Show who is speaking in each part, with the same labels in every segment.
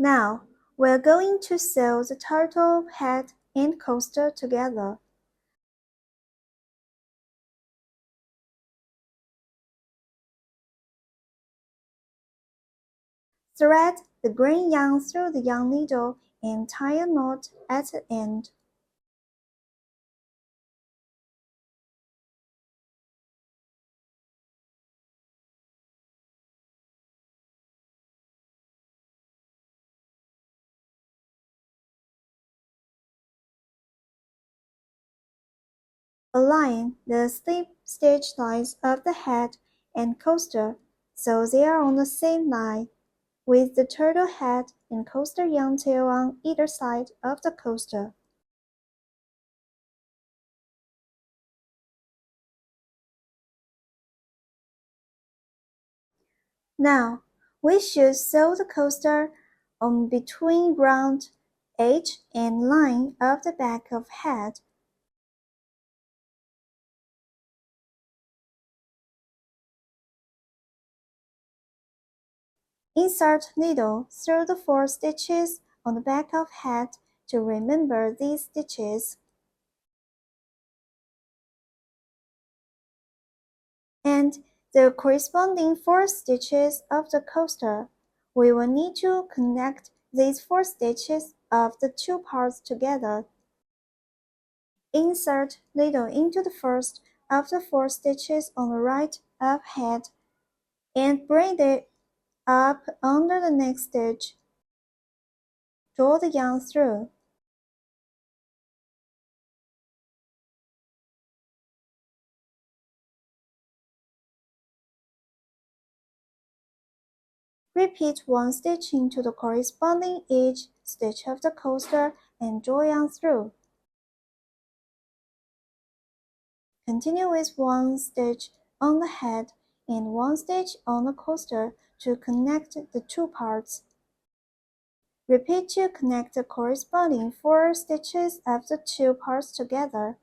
Speaker 1: Now, we're going to sew the turtle head and coaster together. Thread the green yarn through the yarn needle and tie a knot at the end. Align the slip stitch lines of the head and coaster so they are on the same line, with the turtle head and coaster yarn tail on either side of the coaster. Now, we should sew the coaster on between round edge and line of the back of head. Insert needle through the 4 stitches on the back of head to remember these stitches. And the corresponding 4 stitches of the coaster. We will need to connect these 4 stitches of the 2 parts together. Insert needle into the first of the 4 stitches on the right of head and bring it up under the next stitch. Draw the yarn through. Repeat 1 stitch into the corresponding edge stitch of the coaster and draw yarn through. Continue with 1 stitch on the head and 1 stitch on the coaster to connect the 2 parts. Repeat to connect the corresponding 4 stitches of the 2 parts together.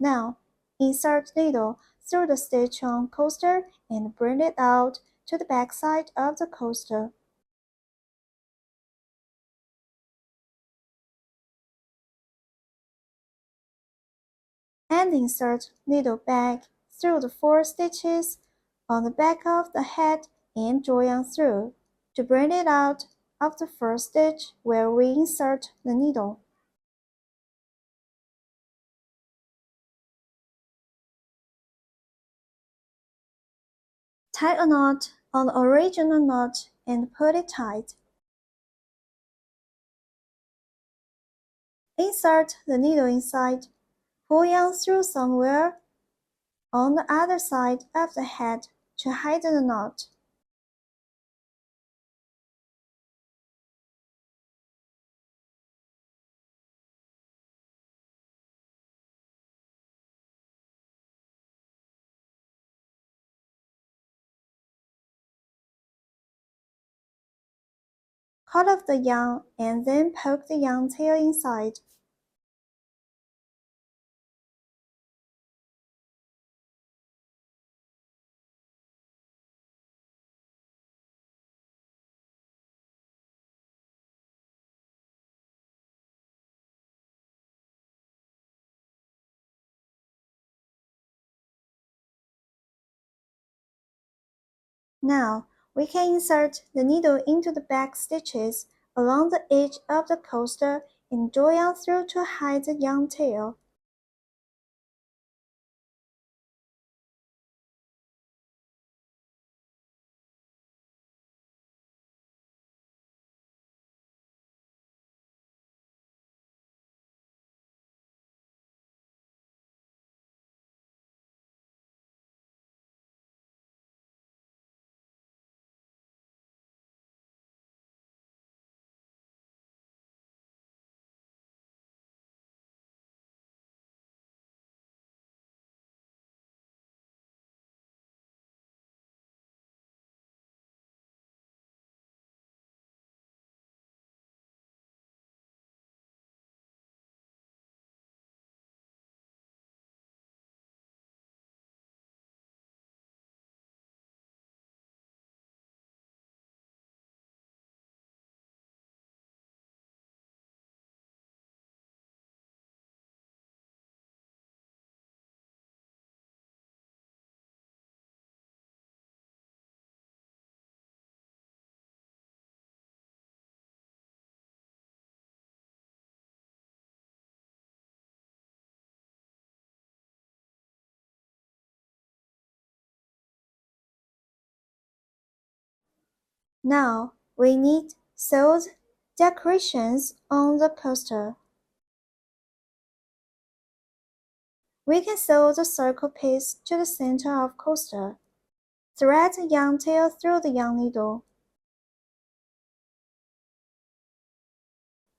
Speaker 1: Now, insert needle through the stitch on coaster and bring it out to the back side of the coaster. And insert needle back through the 4 stitches on the back of the head and draw yarn through to bring it out of the first stitch where we insert the needle. Tie a knot on the original knot and put it tight. Insert the needle inside. Pull yarn through somewhere on the other side of the head to hide the knot. Cut off the yarn and then poke the yarn tail inside. Now, we can insert the needle into the back stitches along the edge of the coaster and draw yarn through to hide the yarn tail. Now we need sewed decorations on the coaster. We can sew the circle piece to the center of coaster. Thread the yarn tail through the yarn needle.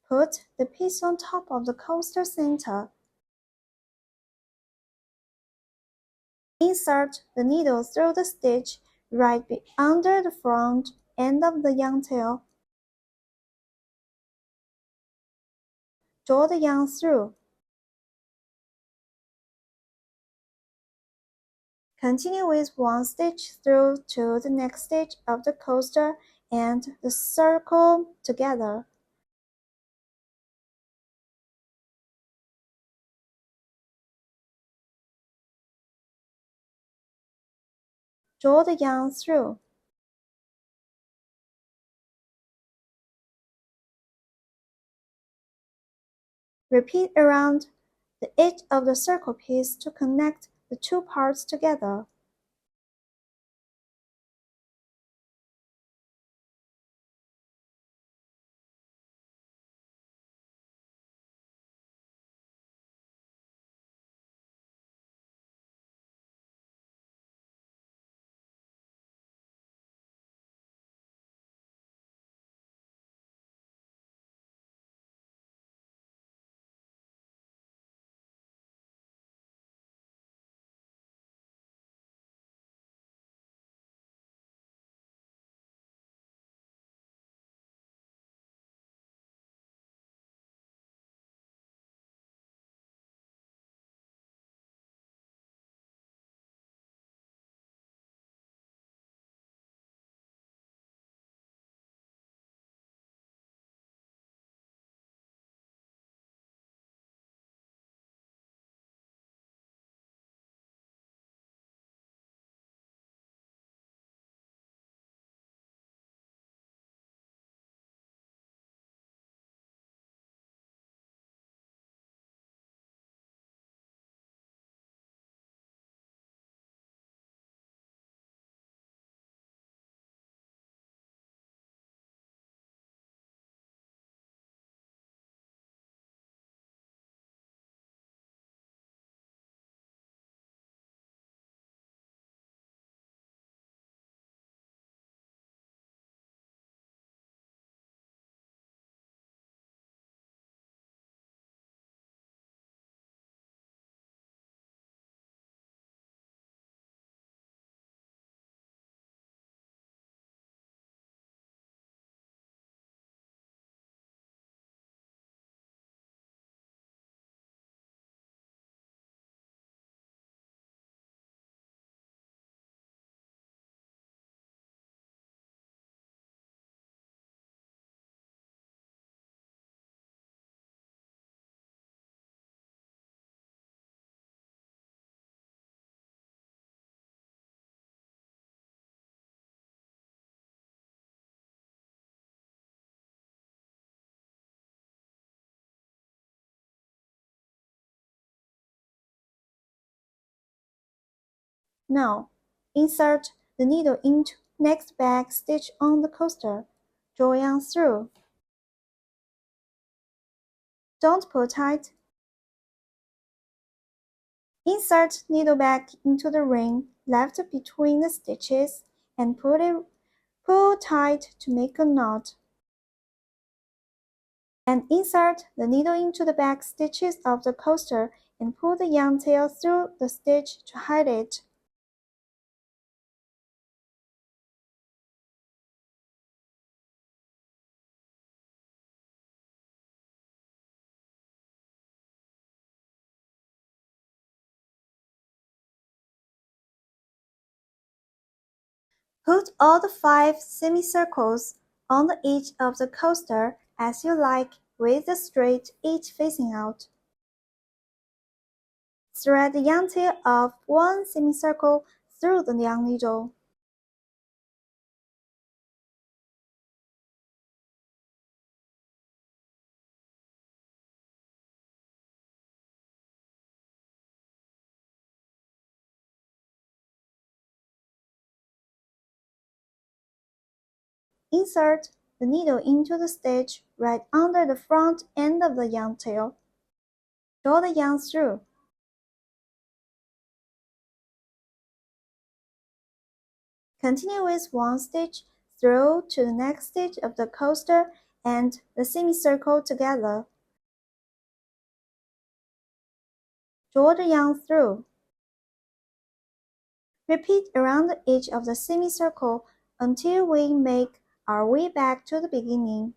Speaker 1: Put the piece on top of the coaster center. Insert the needle through the stitch right under the front end of the yarn tail. Draw the yarn through. Continue with one stitch through to the next stitch of the coaster and the circle together. Draw the yarn through. Repeat around the edge of the circle piece to connect the two parts together. Now, insert the needle into next back stitch on the coaster. Draw yarn through. Don't pull tight. Insert needle back into the ring left between the stitches and pull tight to make a knot. And insert the needle into the back stitches of the coaster and pull the yarn tail through the stitch to hide it. Put all the 5 semicircles on the edge of the coaster as you like with the straight edge facing out. Thread the yarn tail of one semicircle through the yarn needle. Insert the needle into the stitch right under the front end of the yarn tail. Draw the yarn through. Continue with one stitch through to the next stitch of the coaster and the semicircle together. Draw the yarn through. Repeat around the edge of the semicircle until we make our way back to the beginning.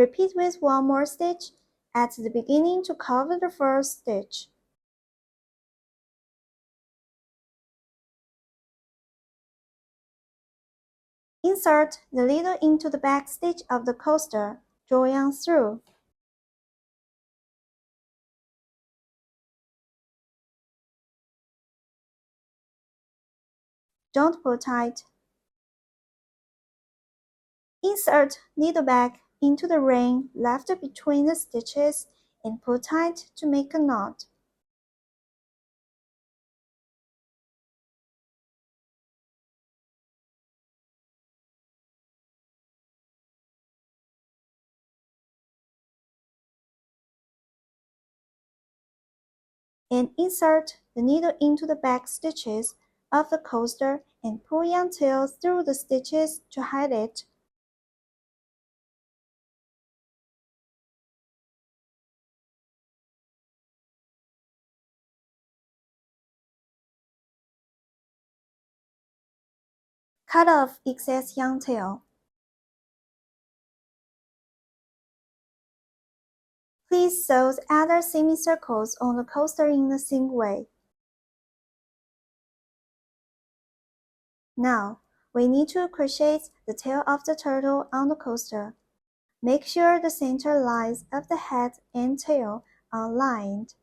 Speaker 1: Repeat with one more stitch at the beginning to cover the first stitch. Insert the needle into the back stitch of the coaster. Draw yarn through. Don't pull tight. Insert needle back into the ring left between the stitches and pull tight to make a knot. And insert the needle into the back stitches of the coaster and pull yarn tail through the stitches to hide it. Cut off excess yarn tail. Please sew the other semicircles on the coaster in the same way. Now, we need to crochet the tail of the turtle on the coaster. Make sure the center lines of the head and tail are aligned.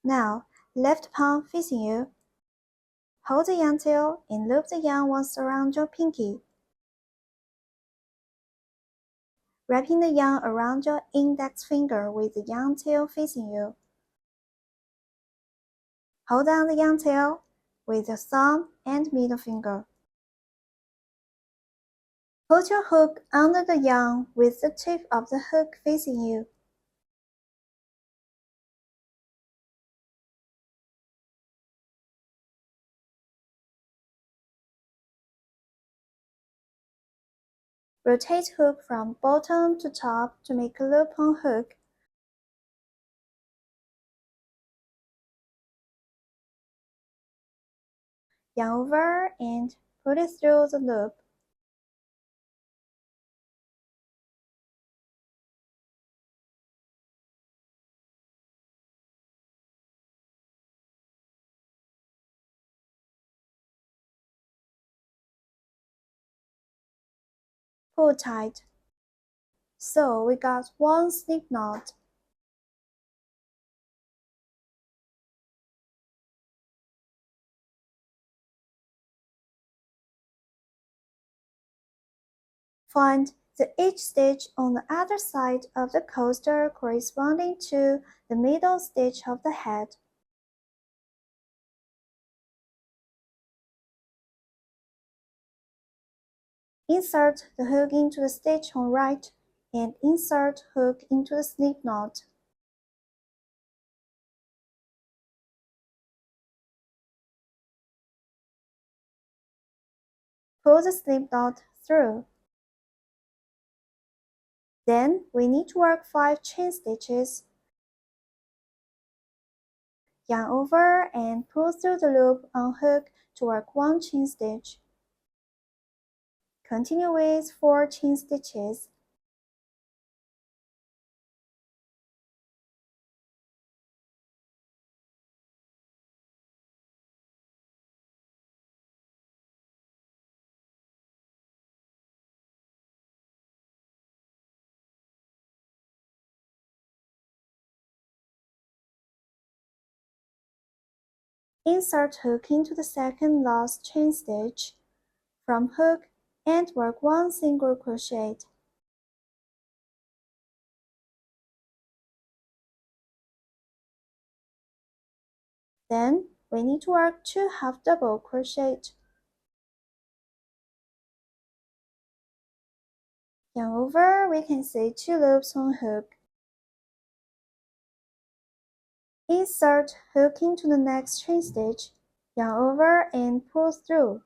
Speaker 1: Now, left palm facing you. Hold the yarn tail and loop the yarn once around your pinky. Wrapping the yarn around your index finger with the yarn tail facing you. Hold on the yarn tail with your thumb and middle finger. Put your hook under the yarn with the tip of the hook facing you. Rotate hook from bottom to top to make a loop on hook. Yarn over and put it through the loop. Pull tight. So we got one slip knot. Find the each stitch on the other side of the coaster corresponding to the middle stitch of the head. Insert the hook into the stitch on right and insert hook into the slip knot. Pull the slip knot through. Then we need to work 5 chain stitches. Yarn over and pull through the loop on hook to work 1 chain stitch. Continue with 4 chain stitches. Insert hook into the second last chain stitch. From hook and work 1 single crochet. Then we need to work 2 half double crochet. Yarn over, we can see 2 loops on hook. Insert hook into the next chain stitch, yarn over and pull through.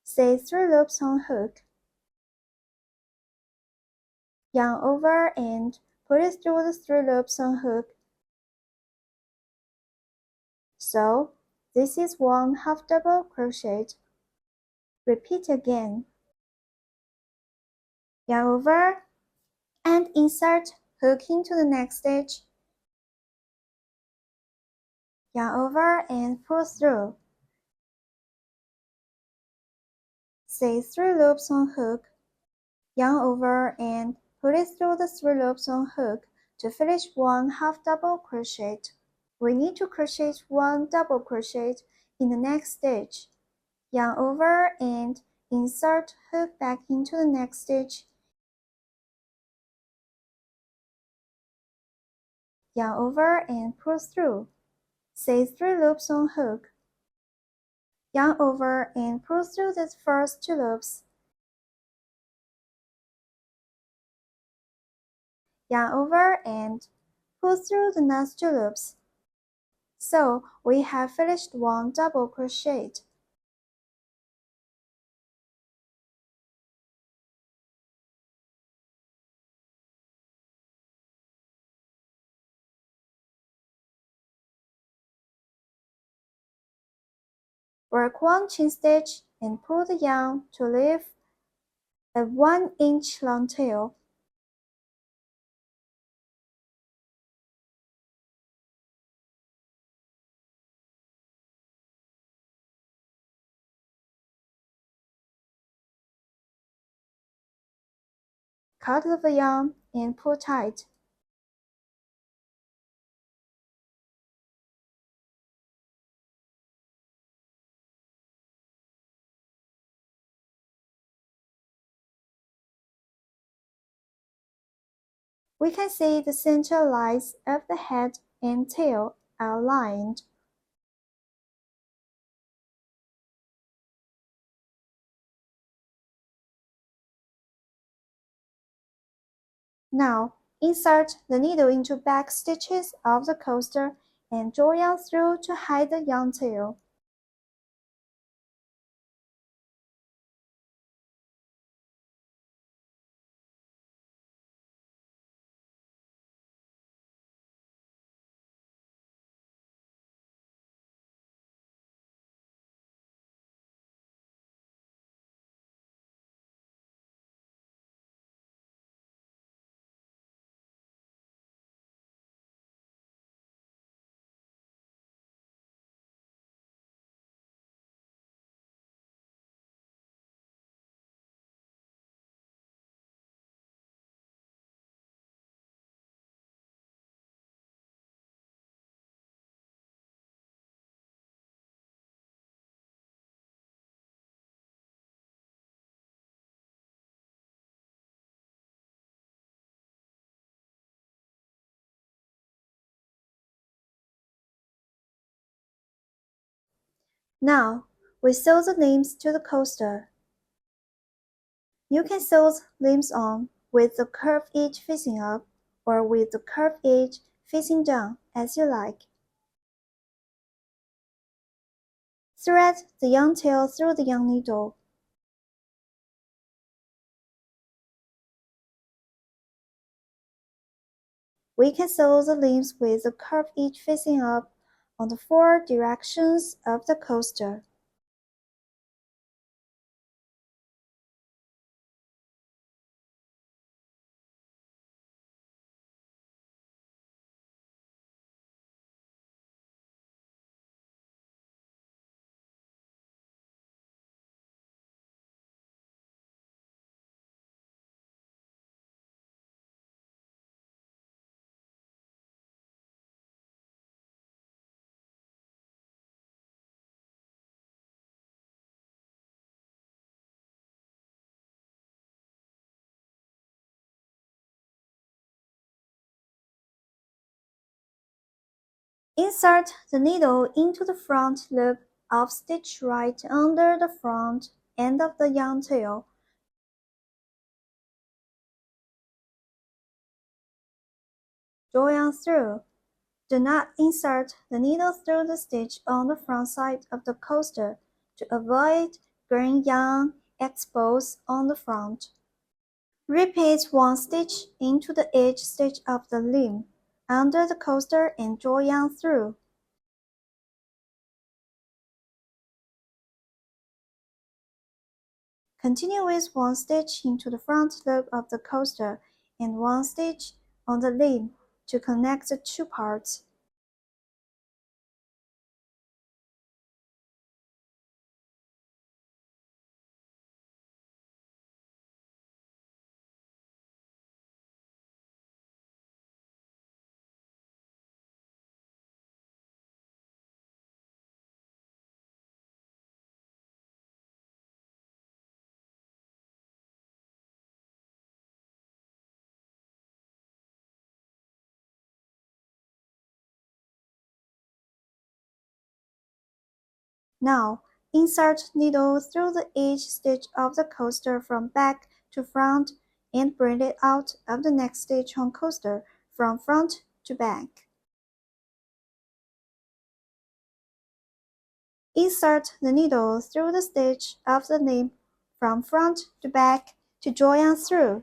Speaker 1: Say 3 loops on hook. Yarn over and put it through the 3 loops on hook. So, this is 1 half double crochet. Repeat again. Yarn over and insert hook into the next stitch. Yarn over and pull through. Say 3 loops on hook. Yarn over and put it through the 3 loops on hook to finish 1 half double crochet. We need to crochet 1 double crochet in the next stitch. Yarn over and insert hook back into the next stitch. Yarn over and pull through. Say 3 loops on hook. Yarn over and pull through the first 2 loops. Yarn over and pull through the next 2 loops. So we have finished 1 double crochet. Work 1 chain stitch and pull the yarn to leave a 1-inch long tail. Cut the yarn and pull tight. We can see the center lines of the head and tail are aligned. Now, insert the needle into back stitches of the coaster and draw yarn through to hide the yarn tail. Now, we sew the limbs to the coaster. You can sew the limbs on with the curved edge facing up or with the curved edge facing down as you like. Thread the yarn tail through the yarn needle. We can sew the limbs with the curved edge facing up on the 4 directions of the coaster. Insert the needle into the front loop of stitch right under the front end of the yarn tail. Draw yarn through. Do not insert the needle through the stitch on the front side of the coaster to avoid green yarn exposed on the front. Repeat one stitch into the edge stitch of the limb under the coaster and draw yarn through. Continue with one stitch into the front loop of the coaster and one stitch on the limb to connect the two parts. Now, insert needle through the edge stitch of the coaster from back to front and bring it out of the next stitch on coaster from front to back. Insert the needle through the stitch of the limb from front to back to draw yarn through.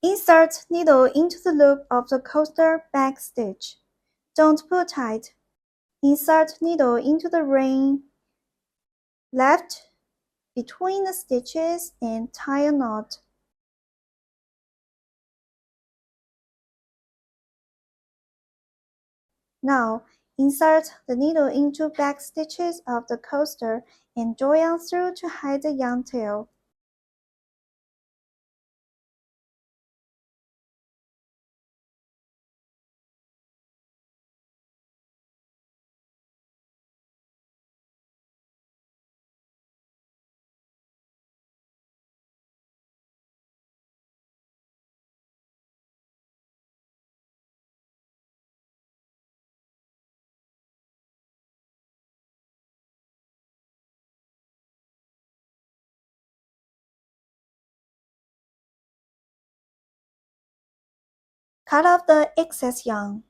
Speaker 1: Insert needle into the loop of the coaster back stitch. Don't pull tight. Insert needle into the ring left between the stitches and tie a knot. Now, insert the needle into back stitches of the coaster and draw yarn through to hide the yarn tail. Cut off the excess yarn.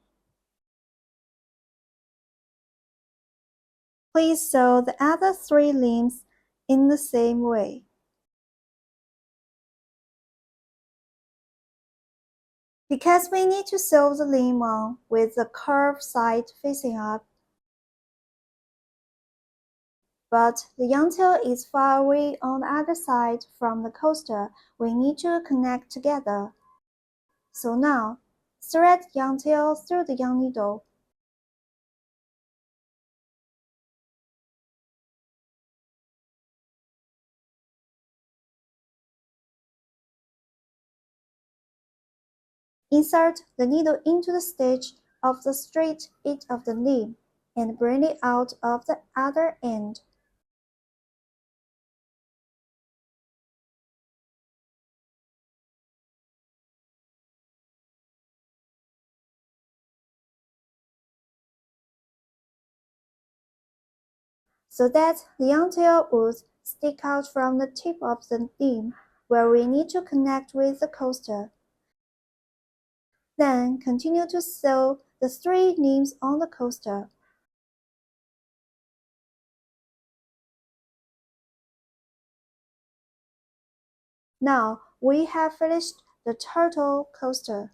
Speaker 1: Please sew the other 3 limbs in the same way. Because we need to sew the limb on with the curved side facing up, but the yarn tail is far away on the other side from the coaster, we need to connect together. So now, thread yarn tail through the yarn needle. Insert the needle into the stitch of the straight edge of the limb and bring it out of the other end. so that the tail would stick out from the tip of the limb where we need to connect with the coaster. Then continue to sew the 3 limbs on the coaster. Now we have finished the turtle coaster.